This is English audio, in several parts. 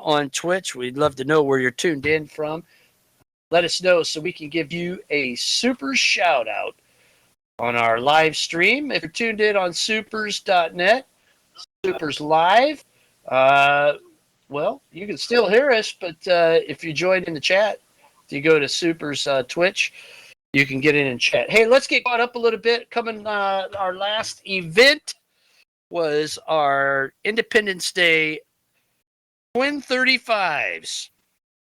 on Twitch. We'd love to know where you're tuned in from. Let us know so we can give you a super shout out on our live stream. If you're tuned in on supers.net, Supers Live, well, you can still hear us, but if you join in the chat, if you go to Supers Twitch, you can get in and chat. Hey, let's get caught up a little bit. Our last event was our Independence Day Twin 35s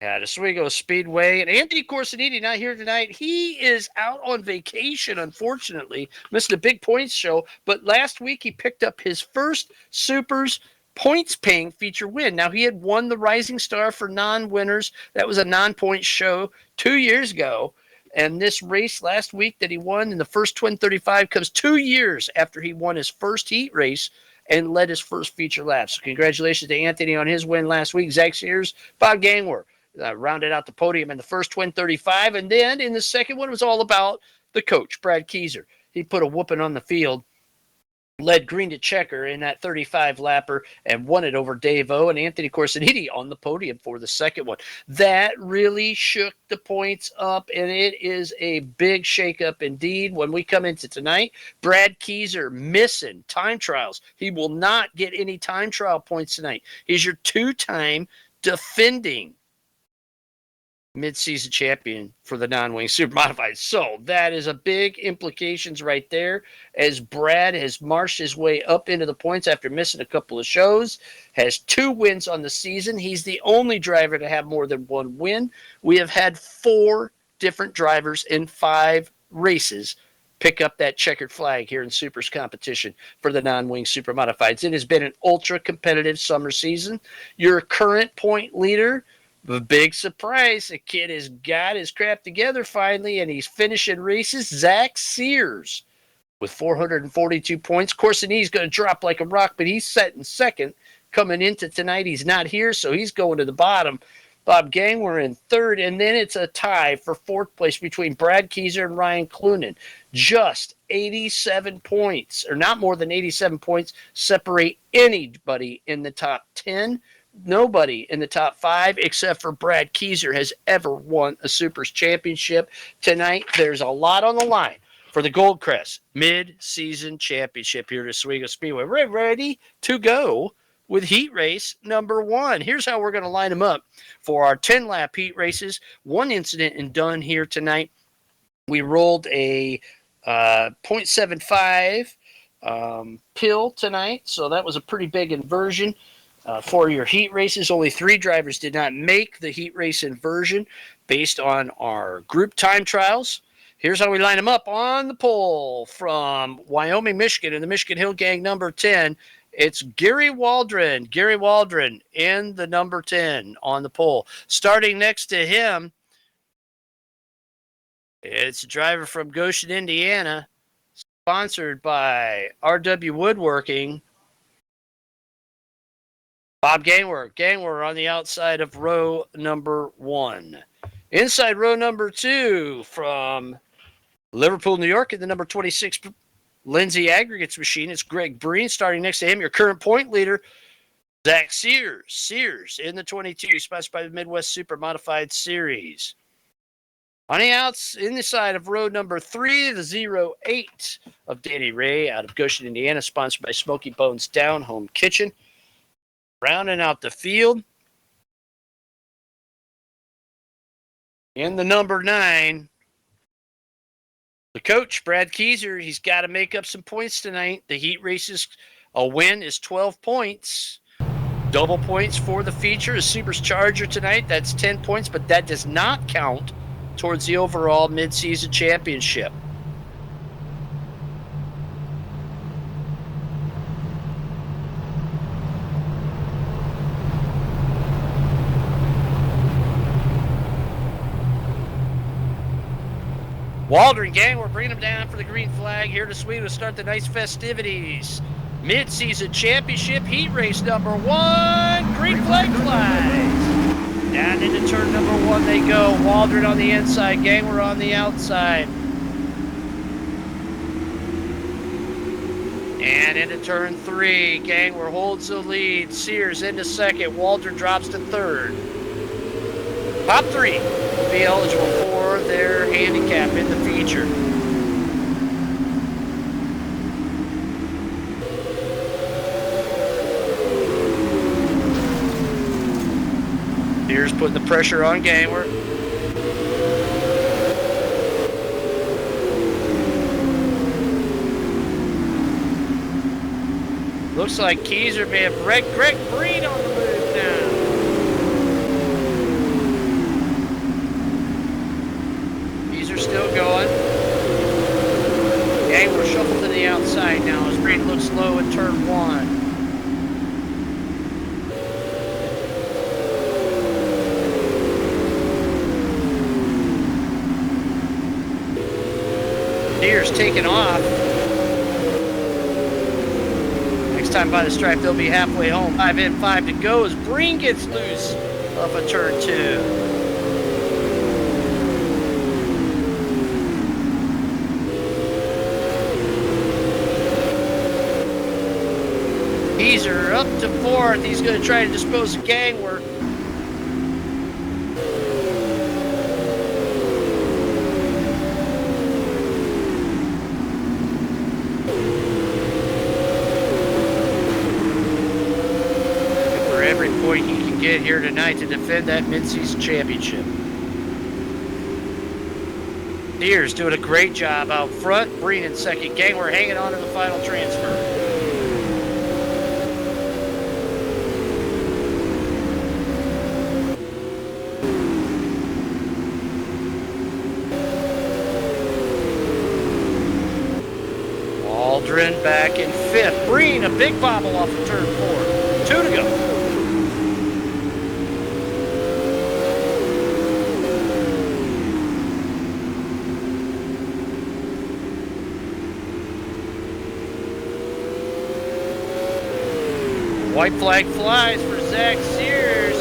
at Oswego Speedway. And Anthony Corsiniti not here tonight. He is out on vacation, unfortunately. Missed a big points show. But last week he picked up his first Supers points-paying feature win. Now, he had won the Rising Star for non-winners. That was a non-point show 2 years ago. And this race last week that he won in the first Twin 35 comes 2 years after he won his first heat race and led his first feature lap. So congratulations to Anthony on his win last week. Zach Sears, Bob Gangwer rounded out the podium in the first Twin 35. And then in the second one, it was all about the coach, Brad Keyser. He put a whooping on the field, led green to checker in that 35-lapper and won it over Dave O and Anthony Corsiniti on the podium for the second one. That really shook the points up, and it is a big shakeup indeed. When we come into tonight, Brad Keyser missing time trials. He will not get any time trial points tonight. He's your two-time defending mid-season champion for the non-wing Supermodified. So that is a big implications right there, as Brad has marched his way up into the points after missing a couple of shows, has 2 wins on the season. He's the only driver to have more than 1 win. We have had 4 different drivers in 5 races pick up that checkered flag here in Supers competition for the non-wing Supermodifieds. It has been an ultra-competitive summer season. Your current point leader, the big surprise, the kid has got his crap together finally, and he's finishing races. Zach Sears with 442 points. Corsiniti's going to drop like a rock, but he's set in second. Coming into tonight, he's not here, so he's going to the bottom. Bob Gangwer in third, and then it's a tie for fourth place between Brad Keyser and Ryan Clunan. Just 87 points, or not more than 87 points, separate anybody in the top 10. Nobody in the top 5 except for Brad Keyser has ever won a Supers championship. Tonight, there's a lot on the line for the Gold Crest Mid-Season Championship here at Oswego Speedway. We're ready to go with heat race number 1. Here's how we're going to line them up for our 10-lap heat races. 1 incident and done here tonight. We rolled a 0.75 pill tonight, so that was a pretty big inversion. For your heat races, only 3 drivers did not make the heat race inversion based on our group time trials. Here's how we line them up on the pole from Wyoming, Michigan, in the Michigan Hill Gang number 10. It's Gary Waldron. Gary Waldron in the number 10 on the pole. Starting next to him, it's a driver from Goshen, Indiana, sponsored by RW Woodworking. Bob Gangwer. Gangwer on the outside of row number 1. Inside row number 2 from Liverpool, New York, in the number 26 Lindsay Aggregates machine. It's Greg Breen. Starting next to him, your current point leader, Zach Sears. Sears in the 22, sponsored by the Midwest Supermodified Series. On the outs, in the side of row number 3, the 08 of Danny Ray out of Goshen, Indiana, sponsored by Smoky Bones Down Home Kitchen. Rounding out the field, in the number 9, the coach, Brad Keyser. He's got to make up some points tonight. The heat races, a win is 12 points. Double points for the feature, a Supers Charger tonight. That's 10 points, but that does not count towards the overall mid-season championship. Waldron gang, we're bringing them down for the green flag here to Sweden to start the nice festivities. Mid-season championship heat race number 1. Green flag flies. Down into turn number 1 they go. Waldron on the inside, gang, we're on the outside. And into turn 3, Gangler holds the lead. Sears into second. Walter drops to third. Top 3 will be eligible for their handicap in the feature. Sears putting the pressure on Gangler. Looks like Keyser may have wrecked Greg Breen on the move now. Keyser still going. Gangler shuffled to the outside now as Breen looks low in turn 1. Sears taking off. Time by the stripe, they'll be halfway home. 5 in, 5 to go as Breen gets loose off of turn 2. Keyser up to 4th. He's going to try to dispose of Gangler. He can get here tonight to defend that mid-season championship. Sears doing a great job out front. Breen in second. Gangler hanging on to the final transfer. Aldrin back in 5th. Breen a big bobble off of turn 4. 2 to go. White flag flies for Zach Sears.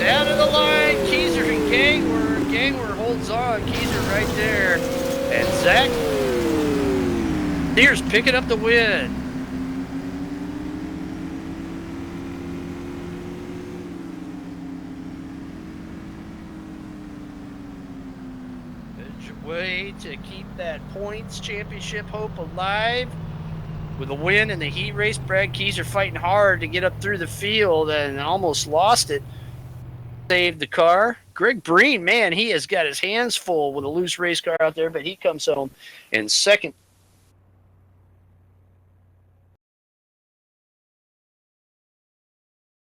Down to the line, Keyser and Gangler. Gangler holds on, Keyser right there. And Zach Sears picking up the win. Way to keep that points championship hope alive with a win in the heat race. Brad Keyser fighting hard to get up through the field and almost lost it. Saved the car. Greg Breen, man, he has got his hands full with a loose race car out there, but he comes home in second.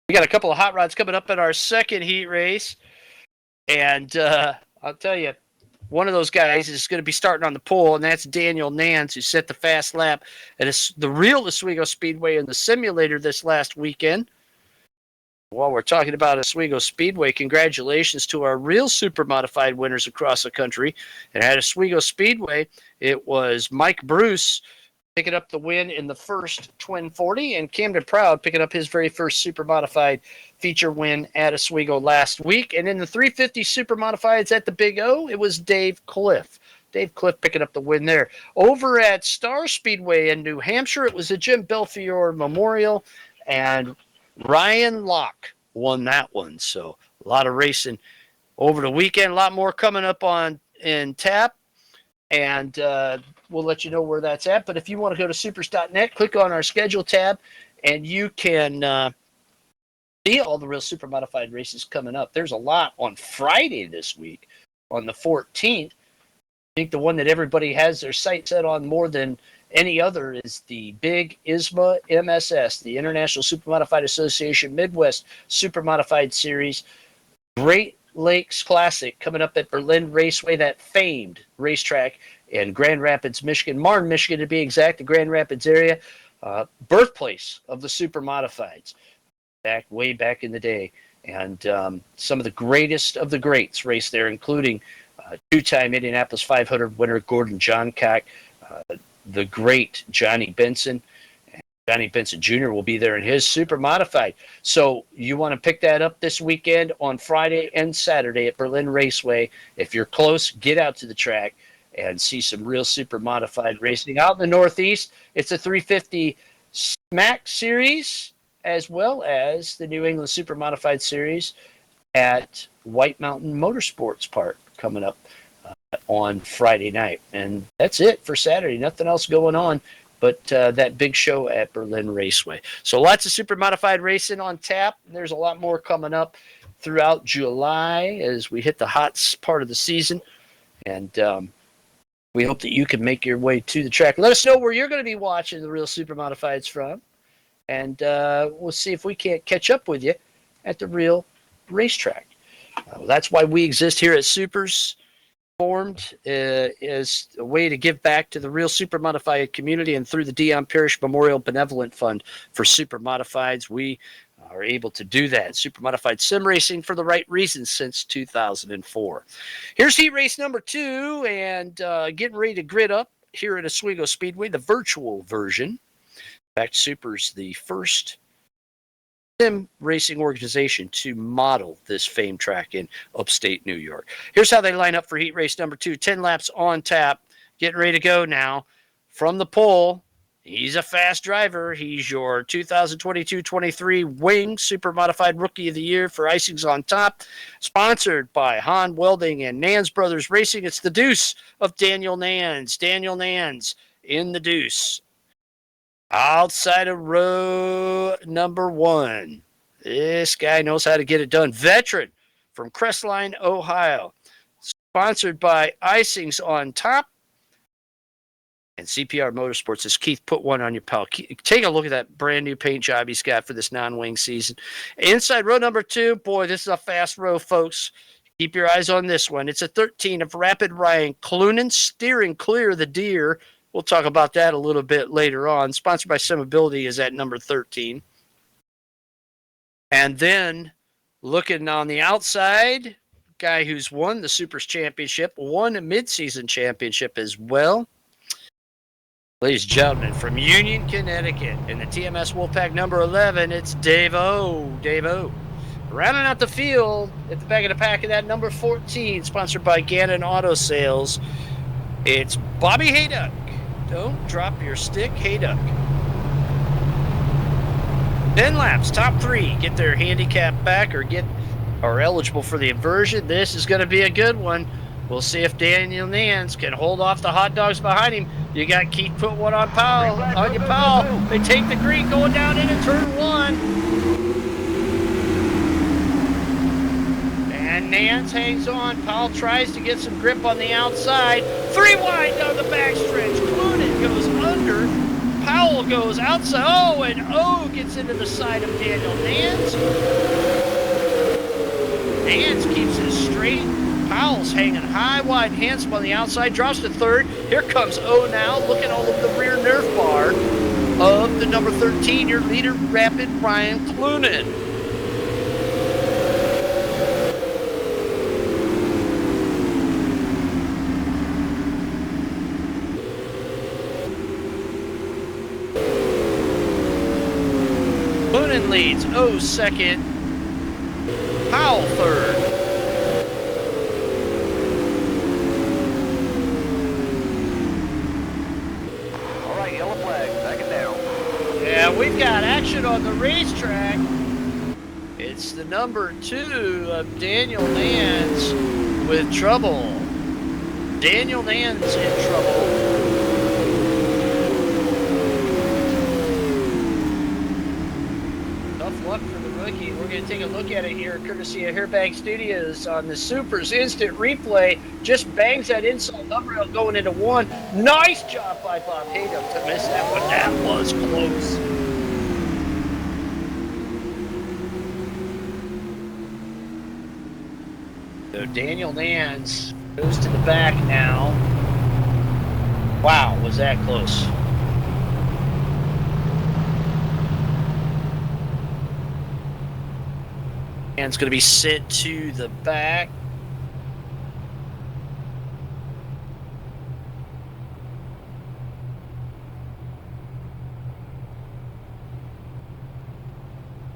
We got a couple of hot rods coming up in our second heat race, and I'll tell you, one of those guys is going to be starting on the pole, and that's Daniel Nance, who set the fast lap at the real Oswego Speedway in the simulator this last weekend. While we're talking about Oswego Speedway, congratulations to our real Supermodified winners across the country. And at Oswego Speedway, it was Mike Bruce picking up the win in the first Twin 40, and Camden Proud picking up his very first Supermodified feature win at Oswego last week. And in the 350 Supermodifieds at the Big O, it was Dave Cliff. Dave Cliff picking up the win there. Over at Star Speedway in New Hampshire, it was the Jim Belfiore Memorial, and Ryan Locke won that one. So a lot of racing over the weekend, a lot more coming up in tap. And we'll let you know where that's at. But if you want to go to supers.net, click on our schedule tab, and you can see all the real Supermodified races coming up. There's a lot on Friday this week, on the 14th. I think the one that everybody has their sight set on more than any other is the big ISMA MSS, the International Supermodified Association Midwest Supermodified Series. Great Lakes Classic coming up at Berlin Raceway, that famed racetrack in Grand Rapids, Michigan, Martin, Michigan to be exact, the Grand Rapids area, birthplace of the Supermodifieds, way back in the day. And some of the greatest of the greats race there, including two-time Indianapolis 500 winner Gordon Johncock, the great Johnny Benson, Johnny Vincent Jr. will be there in his super modified. So you want to pick that up this weekend on Friday and Saturday at Berlin Raceway. If you're close, get out to the track and see some real super modified racing. Out in the Northeast, it's a 350 SMAC series as well as the New England Super Modified Series at White Mountain Motorsports Park coming up on Friday night. And that's it for Saturday. Nothing else going on but that big show at Berlin Raceway. So lots of super modified racing on tap. There's a lot more coming up throughout July as we hit the hot part of the season. And we hope that you can make your way to the track. Let us know where you're going to be watching the real super modifieds from. And we'll see if we can't catch up with you at the real racetrack. That's why we exist here at Supers. Formed as a way to give back to the real super modified community, and through the Dion Parrish Memorial Benevolent Fund for Super Modifieds, we are able to do that. Super Modified sim racing for the right reasons since 2004. Here's heat race number 2, and getting ready to grid up here at Oswego Speedway, the virtual version. In fact, Super's the first sim racing organization to model this famed track in upstate New York. Here's how they line up for heat race number 2. 10 laps on tap. Getting ready to go now. From the pole, he's a fast driver. He's your 2022-23 Wing Super Modified Rookie of the Year for Icings on Top. Sponsored by Hahn Welding and Nans Brothers Racing. It's the Deuce of Daniel Nans. Daniel Nans in the Deuce. Outside of row number 1. This guy knows how to get it done. Veteran from Crestline, Ohio. Sponsored by Icings on Top. And CPR Motorsports. As Keith, put one on your pal. Take a look at that brand new paint job he's got for this non-wing season. Inside row number 2. Boy, this is a fast row, folks. Keep your eyes on this one. It's a 13 of Rapid Ryan Clunan, steering clear of the deer. We'll talk about that a little bit later on. Sponsored by Simability is at number 13. And then looking on the outside, guy who's won the SUPRS Championship, won a Mid-Season Championship as well. Ladies and gentlemen, from Union, Connecticut, in the TMS Wolfpack number 11, it's Dave-O. Dave-O. Rounding out the field at the back of the pack of that number 14, sponsored by Gannon Auto Sales, it's Bobby Hayduck. Don't drop your stick, Hayduck. 10 laps, top 3, get their handicap back or are eligible for the inversion. This is going to be a good one. We'll see if Daniel Nans can hold off the hot dogs behind him. You got Keith, put one on Powell. On your Powell. They take the green going down into turn 1. And Nans hangs on. Powell tries to get some grip on the outside. 3 wide down the backstretch. Clunan goes under. Powell goes outside. Oh, and O gets into the side of Daniel Nans. Nans keeps it straight. Powell's hanging high, wide, handsome on the outside. Drops to 3rd. Here comes O now. Look at all of the rear nerf bar of the number 13, your leader, Rapid Ryan Clunan. Clunan leads. O second. Powell third. All right, yellow flag, back it down. Yeah, we've got action on the racetrack. It's the number 2 of Daniel Nans with trouble. Daniel Nans in trouble. Tough luck for the rookie. We're going to take a look at it here, courtesy of Hairbag Studios on the Supers Instant Replay. Just bangs that inside rail going into 1. Nice job by Bob Hayduck to miss that one. That was close. So Daniel Nans goes to the back now. Wow, was that close. And it's going to be sent to the back.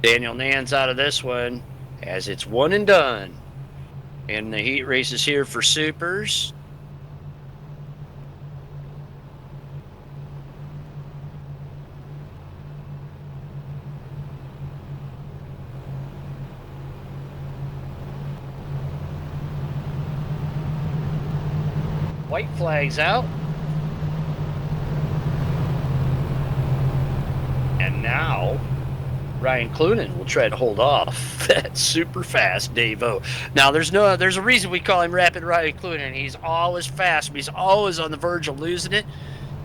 Daniel Nans out of this one as it's one and done. And the heat races here for Supers. White flags out. And now Ryan Clunan will try to hold off that super fast Dave-O. Now there's a reason we call him Rapid Ryan Clunan. He's always fast, but he's always on the verge of losing it.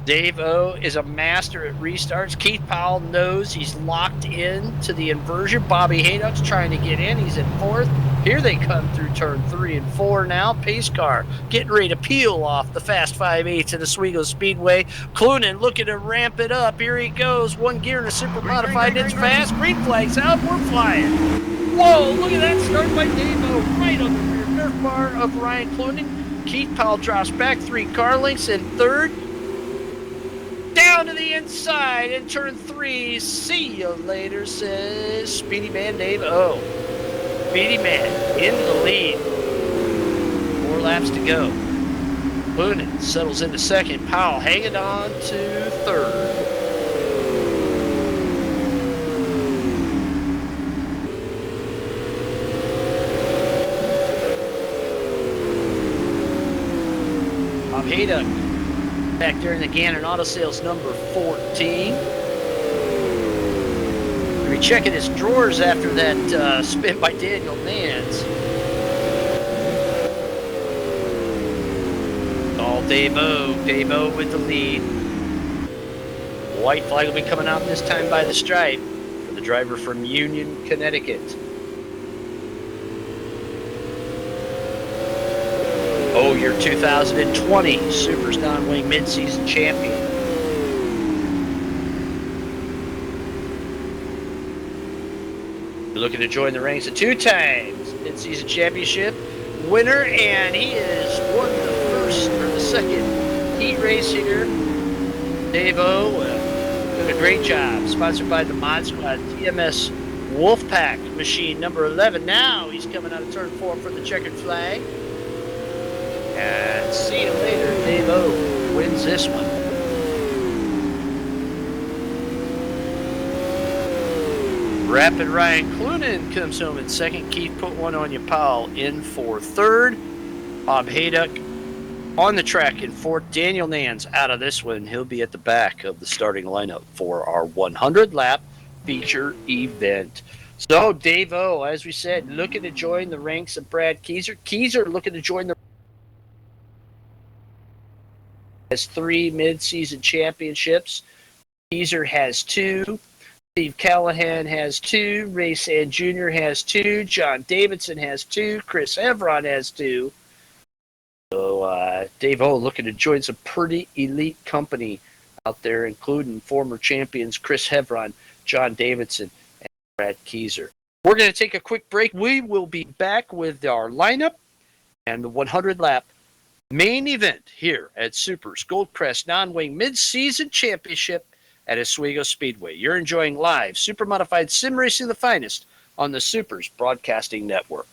Dave-O is a master at restarts. Keith Powell knows he's locked in to the inversion. Bobby Haydock's trying to get in. He's in fourth. Here they come through turn 3 and 4 now. Pace car getting ready to peel off the fast 5/8 of the Oswego Speedway. Clunan looking to ramp it up. Here he goes. One gear in a super modified. It's fast. Green flags out. We're flying. Whoa, look at that start by Dave-O right on the rear nerf bar of Ryan Clunan. Keith Powell drops back 3 car lengths in third. Down to the inside in turn 3. See you later, says Speedy Man Dave-O. Speedy Man in the lead. 4 laps to go. Clunan settles into second. Powell hanging on to third. Bob Haydock back there in the Gannon Auto Sales number 14. We're checking his drawers after that spin by Daniel Nans. All Dave-O. Dave-O with the lead. White flag will be coming out this time by the stripe for the driver from Union, Connecticut. Oh, your 2020 SUPRS Non-Wing Mid-Season Champion. Looking to join the ranks of 2 times Mid-Season Championship winner, and he has won the first or the second heat race here. Dave-O doing a great job. Sponsored by the Mod Squad TMS Wolfpack machine number 11. Now he's coming out of turn 4 for the checkered flag. And see you later. Dave-O wins this one. Rapid Ryan Clunan comes home in second. Keith put one on you. Powell in for third. Bob Haydock on the track in fourth. Daniel Nans out of this one. He'll be at the back of the starting lineup for our 100-lap feature event. So Dave-O, as we said, looking to join the ranks of Brad Keyser. Keyser looking to join the has 3 mid-season championships. Keyser has 2. Steve Callahan has 2. Ray Sand Jr. has 2. John Davidson has 2. Chris Hevron has 2. So Dave-O looking to join some pretty elite company out there, including former champions Chris Hevron, John Davidson, and Brad Keyser. We're going to take a quick break. We will be back with our lineup and the 100-lap main event here at SUPRS Gold Crest Non-Wing Mid-Season Championship at Oswego Speedway. You're enjoying live Supermodified sim racing, the finest on the SUPRS Broadcasting Network.